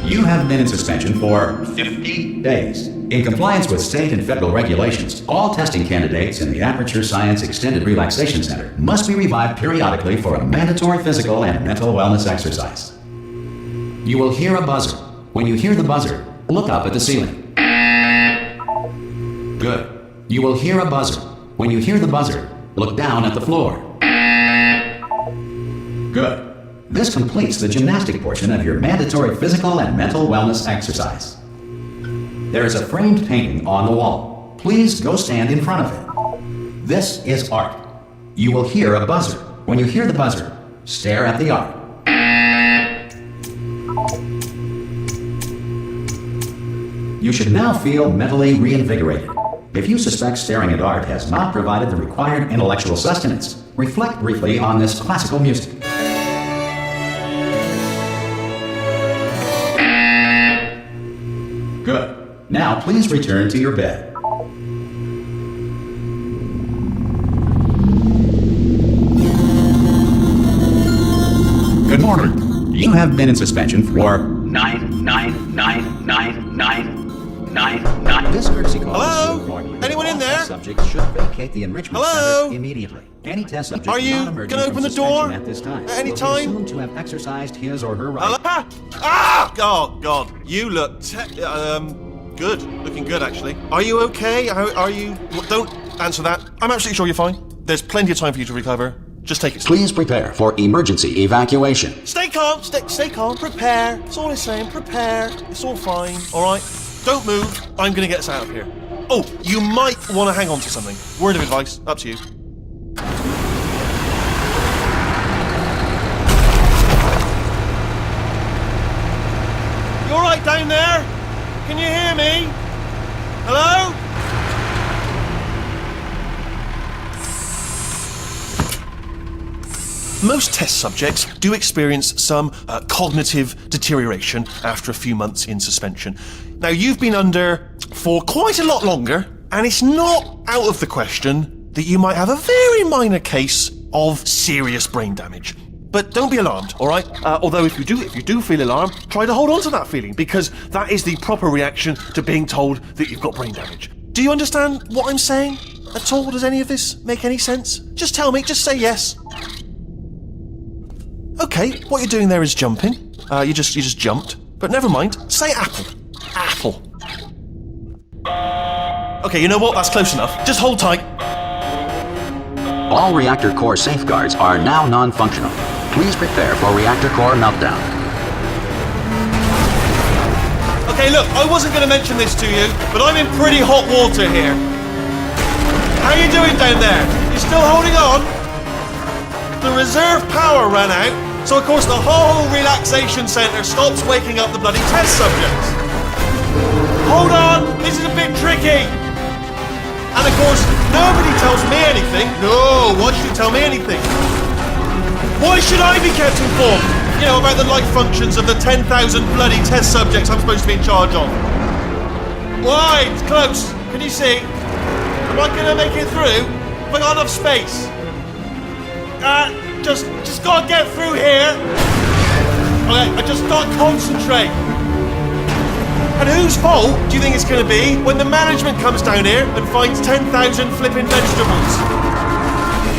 You have been in suspension for 50 days. In compliance with state and federal regulations, all testing candidates in the Aperture Science Extended Relaxation Center must be revived periodically for a mandatory physical and mental wellness exercise. You will hear a buzzer. When you hear the buzzer, look up at the ceiling. Good. You will hear a buzzer. When you hear the buzzer, look down at the floor. Good. This completes the gymnastic portion of your mandatory physical and mental wellness exercise. There is a framed painting on the wall. Please go stand in front of it. This is art. You will hear a buzzer. When you hear the buzzer, stare at the art. You should now feel mentally reinvigorated. If you suspect staring at art has not provided the required intellectual sustenance, reflect briefly on this classical music. Good. Now please return to your bed. Good morning. You have been in suspension for 9999999. This courtesy call Hello? is to inform you that Anyone in all there? test subjects should vacate the enrichment Hello? center immediately. Any test subject Are you not emerging gonna from open the suspension door at this time at any will be time? assumed to have exercised his or her right. Hello? Ah! Oh, God. You look good. Looking good, actually. Are you okay? Are you... Well, don't answer that. I'm absolutely sure you're fine. There's plenty of time for you to recover. Just take it slow. Please prepare for emergency evacuation. Stay calm. Stay calm. Prepare. That's all I'm saying. Prepare. It's all fine. All right? Don't move. I'm going to get us out of here. Oh, you might want to hang on to something. Word of advice. Up to you. You all right down there? Can you hear me? Hello? Most test subjects do experience some cognitive deterioration after a few months in suspension. Now, you've been under for quite a lot longer, and it's not out of the question that you might have a very minor case of serious brain damage. But don't be alarmed, all right? Although if you do feel alarmed, try to hold on to that feeling, because that is the proper reaction to being told that you've got brain damage. Do you understand what I'm saying at all? Does any of this make any sense? Just tell me, just say yes. Okay, what you're doing there is jumping. You just jumped. But never mind. Say apple. Apple. Okay, you know what? That's close enough. Just hold tight. All reactor core safeguards are now non-functional. Please prepare for reactor core meltdown. Okay, look, I wasn't going to mention this to you, but I'm in pretty hot water here. How you doing down there? You still holding on? The reserve power ran out, so of course the whole relaxation centre stops waking up the bloody test subjects. Hold on, this is a bit tricky. And of course, nobody tells me anything. No, why should you tell me anything? Why should I be kept informed? You know, about the life functions of the 10,000 bloody test subjects I'm supposed to be in charge of. Why? It's close. Can you see? Am I going to make it through? Have I got enough space? Just gotta get through here. Okay, I just gotta concentrate. And whose fault do you think it's gonna be when the management comes down here and finds 10,000 flipping vegetables?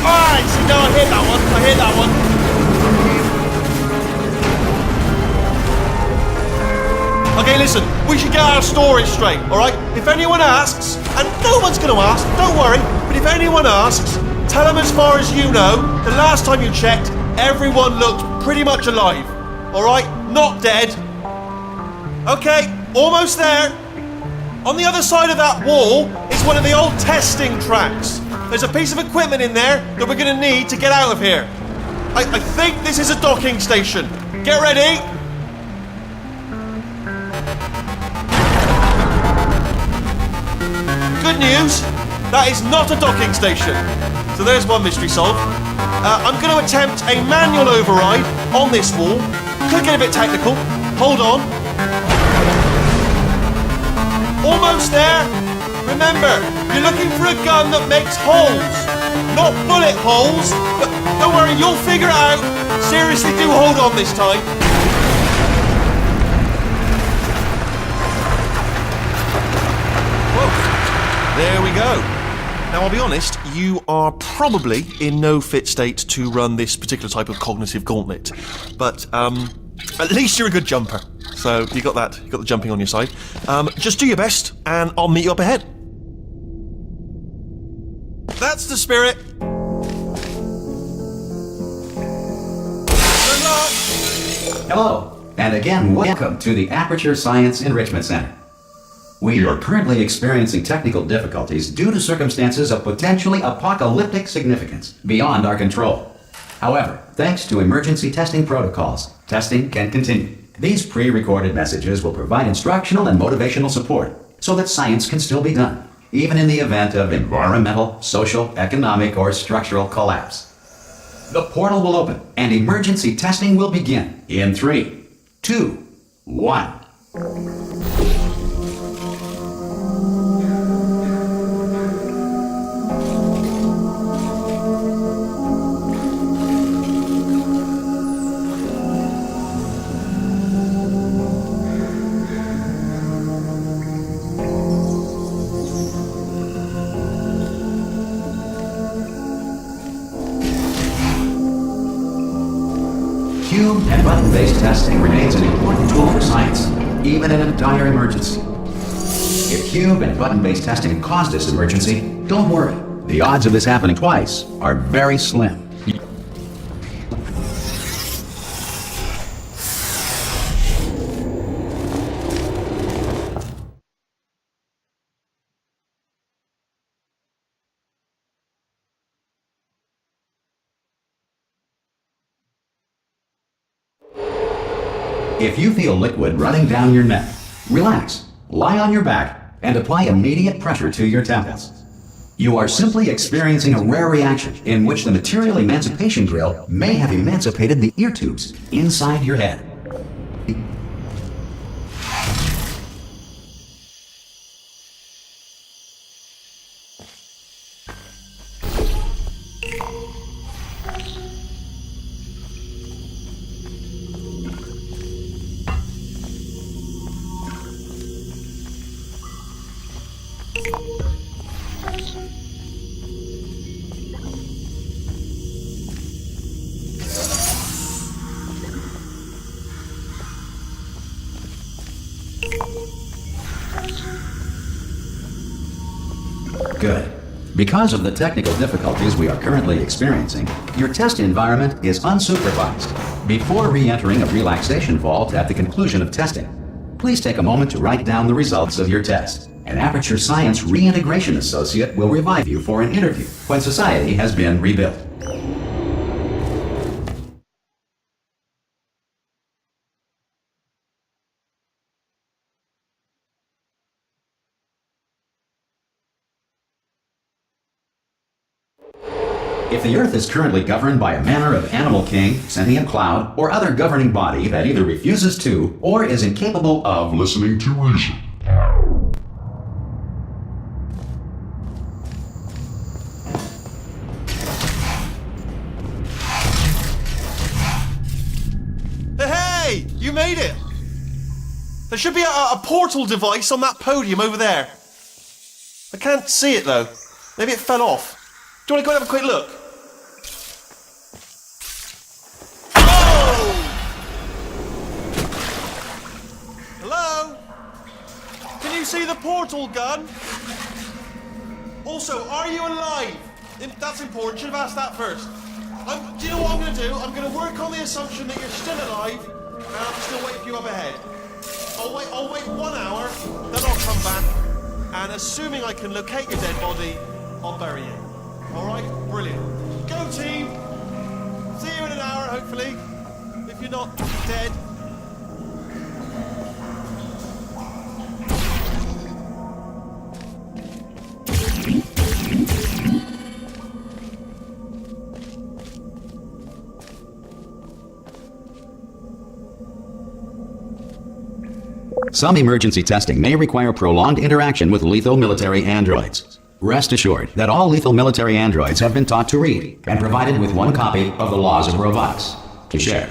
Alright, see, no, I hit that one. Okay, listen, we should get our story straight, alright? If anyone asks, and no one's gonna ask, don't worry, but if anyone asks, tell them as far as you know, the last time you checked, everyone looked pretty much alive. Alright? Not dead. Okay, almost there. On the other side of that wall is one of the old testing tracks. There's a piece of equipment in there that we're going to need to get out of here. I think this is a docking station. Get ready. Good news, that is not a docking station. So there's one mystery solved. I'm going to attempt a manual override on this wall. Could get a bit technical. Hold on. Almost there. Remember, you're looking for a gun that makes holes. Not bullet holes, but don't worry, you'll figure it out. Seriously, do hold on this time. There we go. Now, I'll be honest, you are probably in no fit state to run this particular type of cognitive gauntlet. But, at least you're a good jumper. So, you got that. You got the jumping on your side. Just do your best, and I'll meet you up ahead. That's the spirit. Good luck. Hello, and again, welcome to the Aperture Science Enrichment Center. We are currently experiencing technical difficulties due to circumstances of potentially apocalyptic significance beyond our control. However, thanks to emergency testing protocols, testing can continue. These pre-recorded messages will provide instructional and motivational support so that science can still be done, even in the event of environmental, social, economic, or structural collapse. The portal will open and emergency testing will begin in 3, 2, 1. Cube and button-based testing remains an important tool for science, even in a dire emergency. If cube and button-based testing caused this emergency, don't worry. The odds of this happening twice are very slim. If you feel liquid running down your neck, relax, lie on your back, and apply immediate pressure to your temples. You are simply experiencing a rare reaction in which the material emancipation drill may have emancipated the ear tubes inside your head. Good. Because of the technical difficulties we are currently experiencing, your test environment is unsupervised. Before re-entering a relaxation vault at the conclusion of testing, please take a moment to write down the results of your test. An Aperture Science Reintegration Associate will revive you for an interview when society has been rebuilt. If the Earth is currently governed by a manner of animal king, sentient cloud, or other governing body that either refuses to or is incapable of listening to reason, Hey! You made it! There should be a portal device on that podium over there. I can't see it though. Maybe it fell off. Do you want to go and have a quick look? Oh! Hello? Can you see the portal gun? Also, are you alive? That's important. Should have asked that first. Do you know what I'm going to do? I'm going to work on the assumption that you're still alive, and I'm just going to wait for you up ahead. I'll wait 1 hour, then I'll come back, and assuming I can locate your dead body, I'll bury you. Alright? Brilliant. Go team! See you in an hour, hopefully. If you're not dead. Some emergency testing may require prolonged interaction with lethal military androids. Rest assured that all lethal military androids have been taught to read and provided with one copy of the Laws of Robotics to share.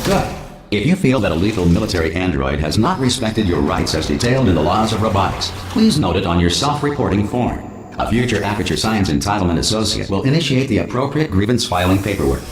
Good. If you feel that a lethal military android has not respected your rights as detailed in the laws of robotics, please note it on your self-reporting form. A future Aperture Science Entitlement Associate will initiate the appropriate grievance filing paperwork.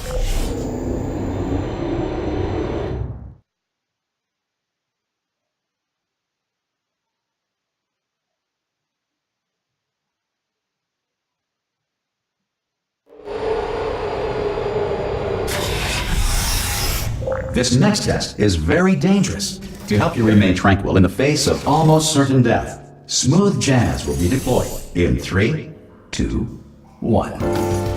This next test is very dangerous. To help you remain tranquil in the face of almost certain death, smooth jazz will be deployed in 3, 2, 1.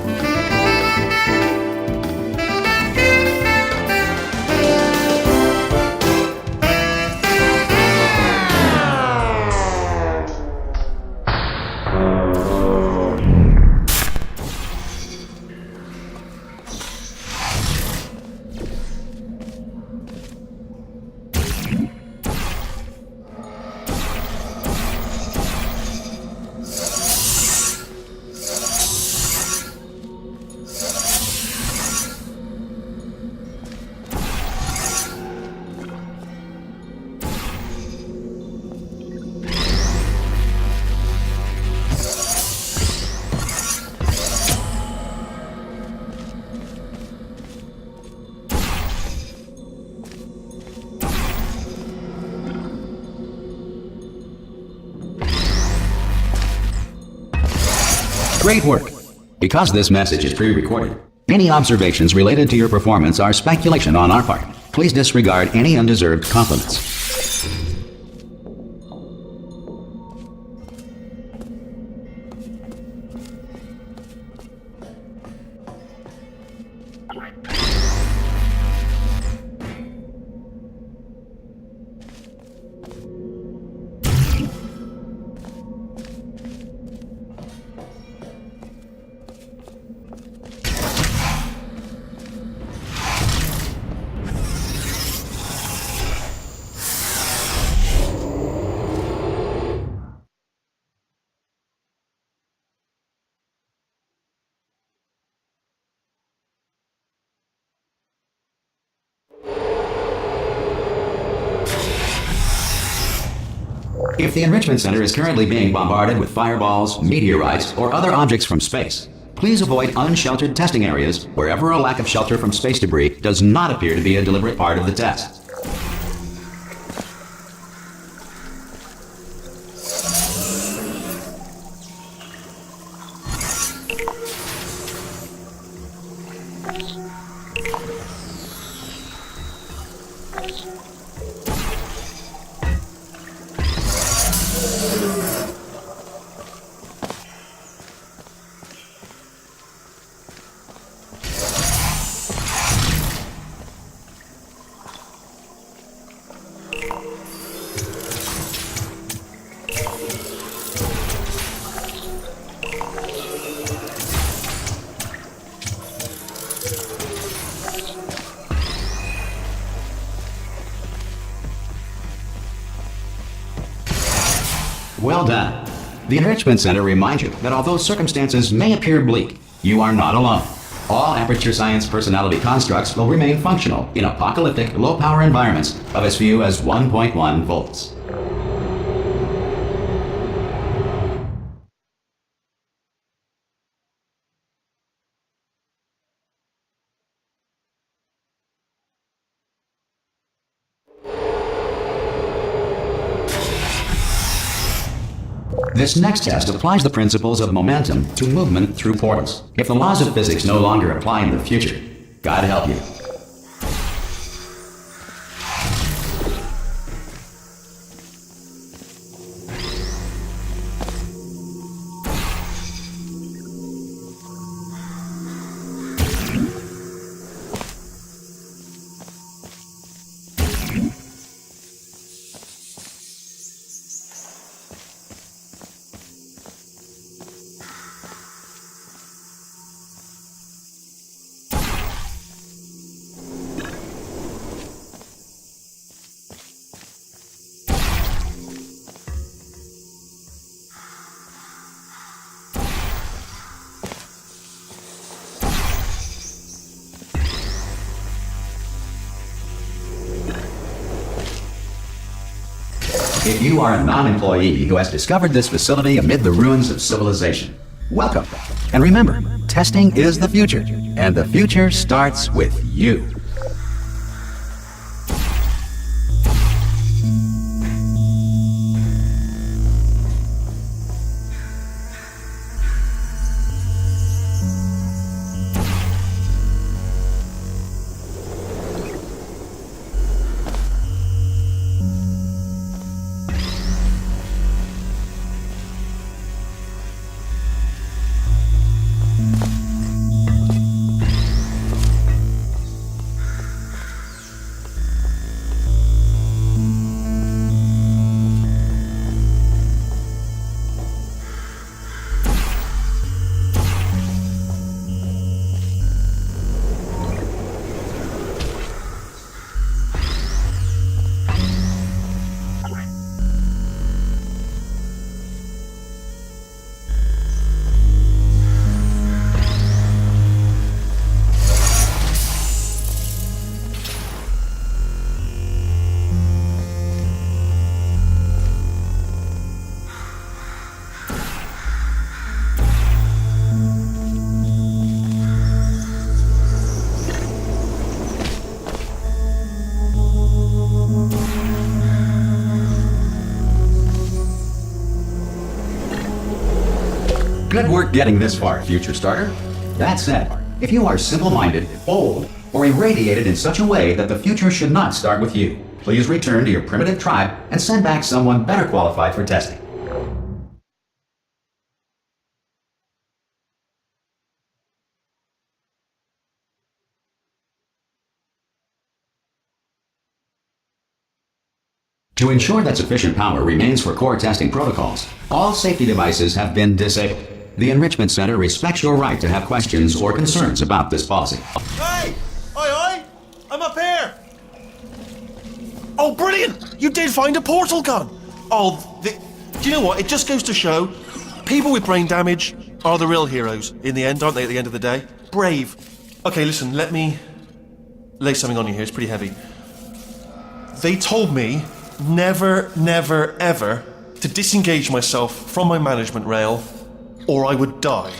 Great work! Because this message is pre-recorded, any observations related to your performance are speculation on our part. Please disregard any undeserved compliments. If the Enrichment Center is currently being bombarded with fireballs, meteorites, or other objects from space, please avoid unsheltered testing areas wherever a lack of shelter from space debris does not appear to be a deliberate part of the test. Well done. The Enrichment Center reminds you that although circumstances may appear bleak, you are not alone. All Aperture Science personality constructs will remain functional in apocalyptic, low-power environments of as few as 1.1 volts. This next test applies the principles of momentum to movement through portals. If the laws of physics no longer apply in the future, God help you. If you are a non-employee who has discovered this facility amid the ruins of civilization, welcome. And remember, testing is the future, and the future starts with you. Good work getting this far, future starter. That said, if you are simple-minded, old, or irradiated in such a way that the future should not start with you, please return to your primitive tribe and send back someone better qualified for testing. To ensure that sufficient power remains for core testing protocols, all safety devices have been disabled. The Enrichment Center respects your right to have questions or concerns about this policy. Hey! Oi, oi! I'm up here! Oh, brilliant! You did find a portal gun! Do you know what? It just goes to show, people with brain damage are the real heroes in the end, aren't they, at the end of the day? Brave. Okay, listen, let me lay something on you here. It's pretty heavy. They told me never, never, ever to disengage myself from my management rail or I would die.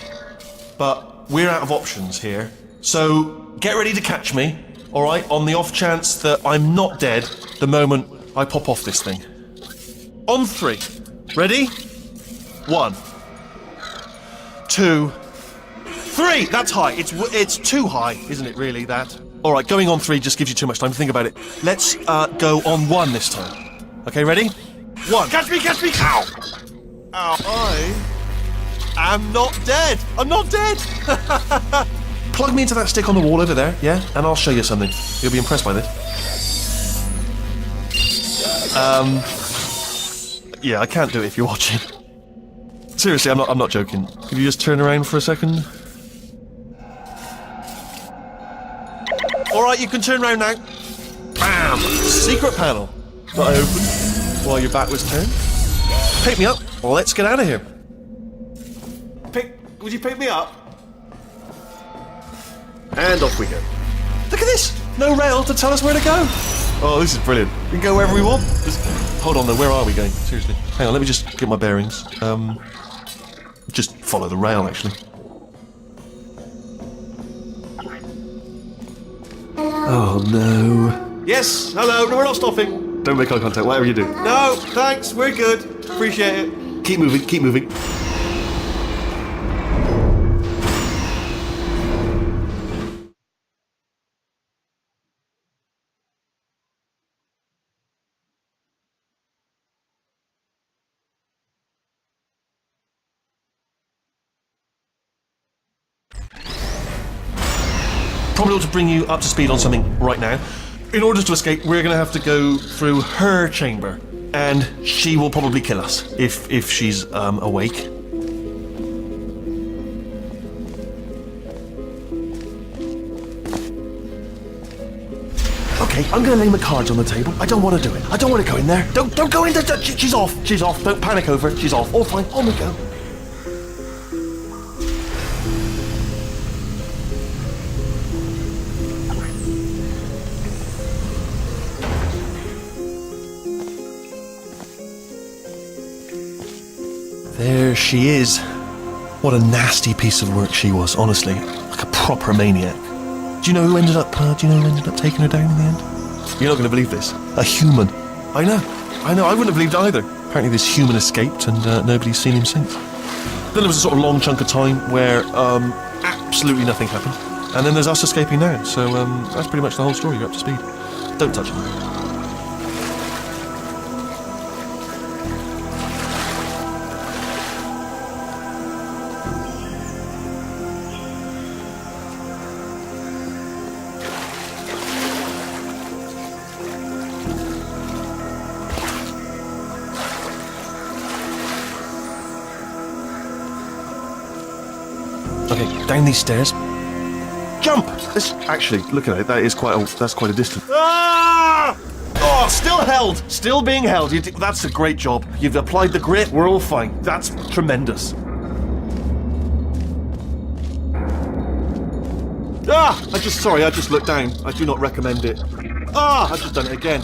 But we're out of options here. So get ready to catch me, alright, on the off chance that I'm not dead the moment I pop off this thing. On 3. Ready? 1, 2, 3! That's high. It's too high, isn't it, really, that? Alright, going on 3 just gives you too much time to think about it. Let's go on 1 this time. Okay, ready? 1. Catch me, catch me! Ow! Ow. I'm not dead! I'm not dead! Plug me into that stick on the wall over there, yeah? And I'll show you something. You'll be impressed by this. Yeah, I can't do it if you're watching. Seriously, I'm not joking. Could you just turn around for a second? Alright, you can turn around now. Bam! Secret panel that I opened while your back was turned. Pick me up. Let's get out of here. Would you pick me up? And off we go. Look at this! No rail to tell us where to go. Oh, this is brilliant. We can go wherever we want. Hold on though, where are we going? Seriously. Hang on, let me just get my bearings. Just follow the rail, actually. Oh no. Yes, hello, no, we're not stopping. Don't make eye contact, whatever you do. No, thanks, we're good. Appreciate it. Keep moving, keep moving. Probably ought to bring you up to speed on something right now. In order to escape, we're going to have to go through her chamber, and she will probably kill us if she's awake. Okay, I'm going to lay my cards on the table. I don't want to do it. I don't want to go in there. Don't go in there. She's off. She's off. Don't panic over it. She's off. All fine. On we go. she is. What a nasty piece of work she was, honestly. Like a proper maniac. Do you know who ended up taking her down in the end? You're not going to believe this. A human. I know. I wouldn't have believed it either. Apparently this human escaped and nobody's seen him since. Then there was a sort of long chunk of time where absolutely nothing happened. And then there's us escaping now. So that's pretty much the whole story. You're up to speed. Don't touch him. Okay, down these stairs. Jump! Actually, looking at it, that's quite a distance. Ah! Oh, still held! Still being held. That's a great job. You've applied the grit, we're all fine. That's tremendous. Ah! I just looked down. I do not recommend it. Ah! I've just done it again.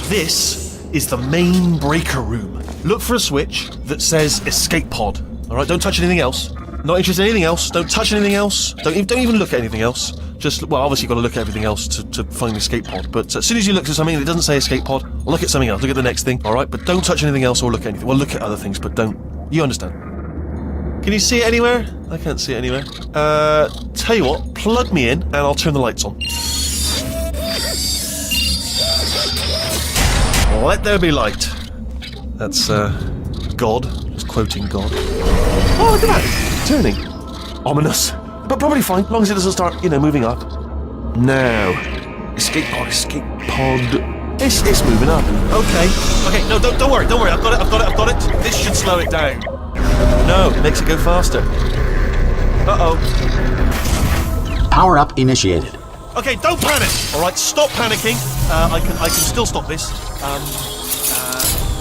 This is the main breaker room. Look for a switch that says escape pod. Alright, don't touch anything else. Not interested in anything else. Don't touch anything else. Don't even look at anything else. Just, well, obviously you've got to look at everything else to find the escape pod. But as soon as you look at something that doesn't say escape pod, look at something else. Look at the next thing, alright? But don't touch anything else or look at anything. Well, look at other things, but don't. You understand? Can you see it anywhere? I can't see it anywhere. Tell you what, plug me in and I'll turn the lights on. Let there be light. That's, God. Just quoting God. Oh, look at that. It's turning. Ominous. But probably fine, as long as it doesn't start, moving up. Now. Escape pod. It's moving up. Okay, no, don't worry. I've got it. This should slow it down. No, it makes it go faster. Uh-oh. Power up initiated. Okay, don't panic. All right, stop panicking. I can still stop this.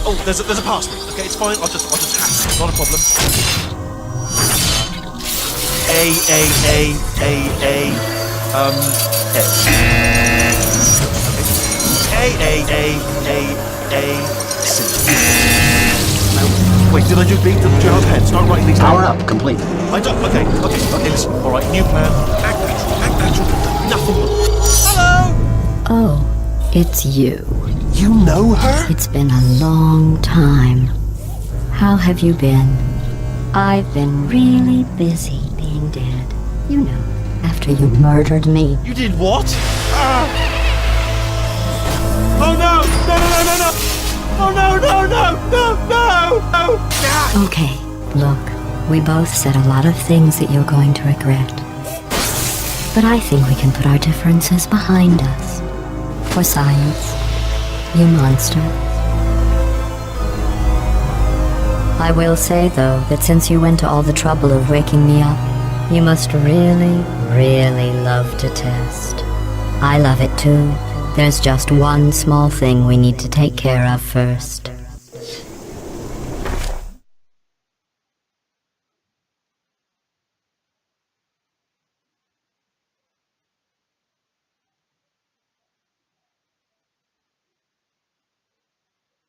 Oh, there's a password. Okay, it's fine. I'll just hack it. Not a problem. A. C. No, wait, did I do B? Did you have pen? Start writing these down. Power up complete. I don't. Okay. Listen. All right, new plan. Act natural. Nothing. Hello. Oh, it's you. You know her? It's been a long time. How have you been? I've been really busy being dead. You know, after you murdered me. You did what? Oh no! No! Oh no! Okay, look, we both said a lot of things that you're going to regret. But I think we can put our differences behind us. For science. You monster. I will say, though, that since you went to all the trouble of waking me up, you must really, really love to test. I love it too. There's just one small thing we need to take care of first.